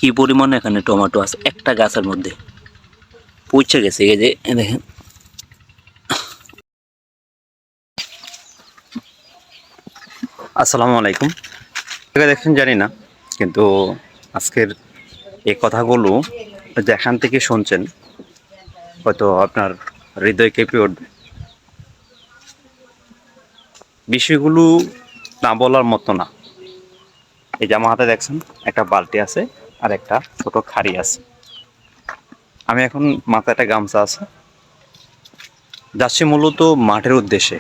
কি পরিমাণে এখানে টমেটো আছে একটা গাছের মধ্যে পচে গেছে। এই যে দেখেন, আসসালামু আলাইকুম। দেখেন জানি না, কিন্তু আজকের এই কথাগুলো যেখান থেকে শুনছেন হয়তো আপনার হৃদয় কেঁপে উঠবে। বিষয়গুলো না বলার মতো না। এই যে আমার হাতে দেখছেন একটা বালতি আছে আর একটা ছোট খাড়ি আছে। আমি এখন মাথায় একটা গামছা আছে, যাচ্ছি মূলত মাঠের উদ্দেশ্যে।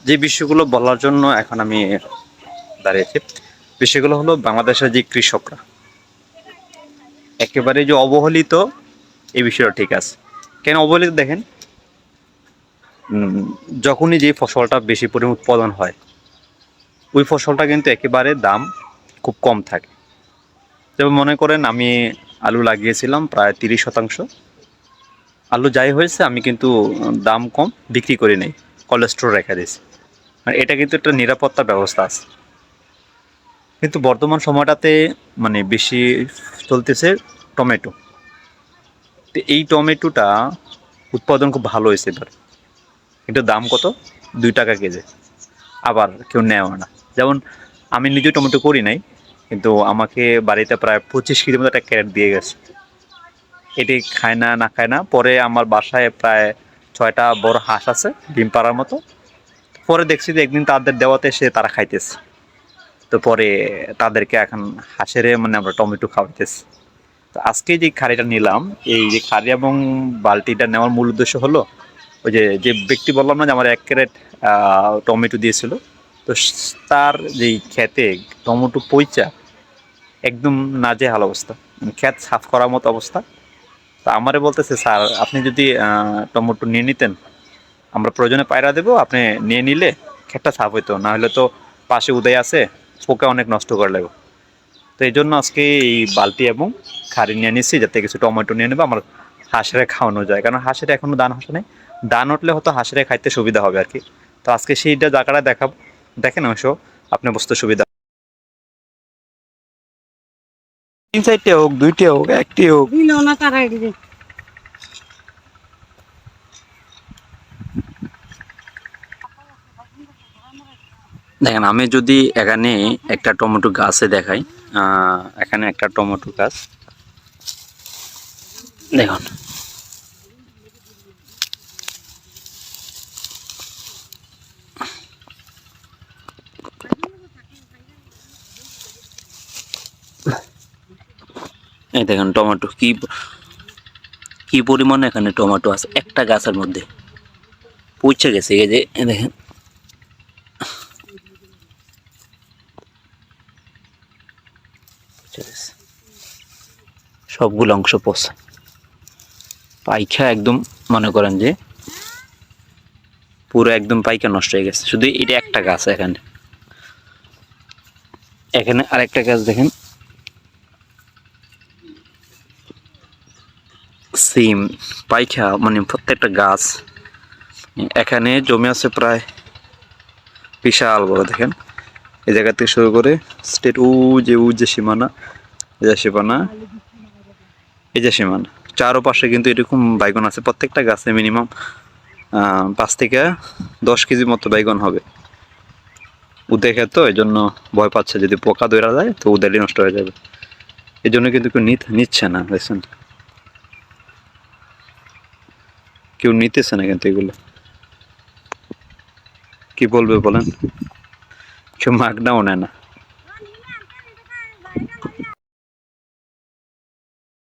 যে বিষয়গুলো বলার জন্য এখন আমি দাঁড়িয়েছি, বিষয়গুলো হলো বাংলাদেশের যে কৃষকরা একেবারে যে অবহেলিত, এই বিষয়টা ঠিক আছে। কেন অবহেলিত দেখেন, যখনই যে ফসলটা বেশি পরিমাণ উৎপাদন হয় ওই ফসলটা কিন্তু একেবারে দাম খুব কম থাকে। যেমন মনে করেন আমি আলু লাগিয়েছিলাম প্রায় 30%। আলু যাই হয়েছে আমি কিন্তু দাম কম বিক্রি করি নাই, কোল্ড স্টোর রেখে দিয়েছি। মানে এটা কিন্তু একটা নিরাপত্তা ব্যবস্থা আছে। কিন্তু বর্তমান সময়টাতে মানে বেশি চলতেছে টমেটো। তো এই টমেটোটা উৎপাদন খুব ভালো হয়েছে এবার, কিন্তু দাম কত? 2 টাকা কেজি। আবার কেউ নেয়ও না। যেমন আমি নিজে টমেটো করি নাই, কিন্তু আমাকে বাড়িতে প্রায় 25 কেজির মতো একটা ক্যারেট দিয়ে গেছে। এটি খায় না, না খায় না। পরে আমার বাসায় প্রায় 6টা বড় হাঁস আছে ডিম পাড়ার মতো। পরে দেখছি যে একদিন তাদের দেওয়াতে তারা খাইতেছে। তো পরে তাদেরকে এখন হাঁসেরে মানে আমরা টমেটো খাওয়াইতেছি। তো আজকে যে খাড়িটা নিলাম, এই যে খাড়ি এবং বালতিটা নেওয়ার মূল উদ্দেশ্য হলো ওই যে যে ব্যক্তি বললাম না যে আমার 1 ক্যারেট টমেটো দিয়েছিল, তো তার যেই খেতে টমেটো পইচা একদম নাজেহাল অবস্থা, মানে ক্ষেত সাফ করার মতো অবস্থা। তা আমারে বলতেছে, স্যার আপনি যদি টমেটো নিয়ে নিতেন, আমরা প্রয়োজনে পায়রা দেবো, আপনি নিয়ে নিলে ক্ষেতটা সাফ হইতো, না হলে তো পাশে উদয় আছে, পোকা অনেক নষ্ট করে লাগবে। তো এই জন্য আজকে এই বালতি এবং খাড়ি নিয়ে নিচ্ছি, যাতে কিছু টমেটো নিয়ে নেবো আমার হাঁসেরা খাওয়ানো যায়, কারণ হাঁসের এখনো দান হাসে নেই। দান উঠলে হয়তো হাঁসেরা খাইতে সুবিধা হবে আর কি। তো আজকে সেইটা জায়গাটা দেখাবো, দেখেন অবশ্য আপনি বুঝতে সুবিধা। 3-4টে হোক, 2টে হোক, 1টি হোক, দেখেন আমি যদি এখানে একটা টমেটো গাছে দেখাই, এখানে একটা টমেটো গাছ দেখুন, এই দেখেন টমেটো কি কি পরিমাণে এখানে টমেটো আছে একটা গাছের মধ্যে পচে গেছে। এই যে দেখেন, সবগুলো অংশ পচা পাইখা একদম, মনে করেন যে পুরো একদম পাইকা নষ্ট হয়ে গেছে। শুধু এটা একটা গাছ, এখানে এখানে আরেকটা গাছ দেখেন, সিম পাইখা, মানে প্রত্যেকটা গাছ এখানে জমে আছে প্রায় বিশাল বড়। দেখেন এই জায়গা থেকে শুরু করে স্টেট ও যে সীমানা, এই যে সীমানা, এই যে সীমানা, চারোপাশে কিন্তু এরকম বাইগন আছে। প্রত্যেকটা গাছে মিনিমাম 5 থেকে 10 কেজি মতো বাইগন হবে। উদে খেত, তো এই জন্য ভয় পাচ্ছে যদি পোকা ধরা যায় তো উদেরই নষ্ট হয়ে যাবে। এই জন্য কিন্তু কেউ নিচ্ছে না, দেখছেন, কেউ নিতেছে না কিন্তু এগুলো। কি বলবে বলেন, কেউ মাগনাও নেয় না।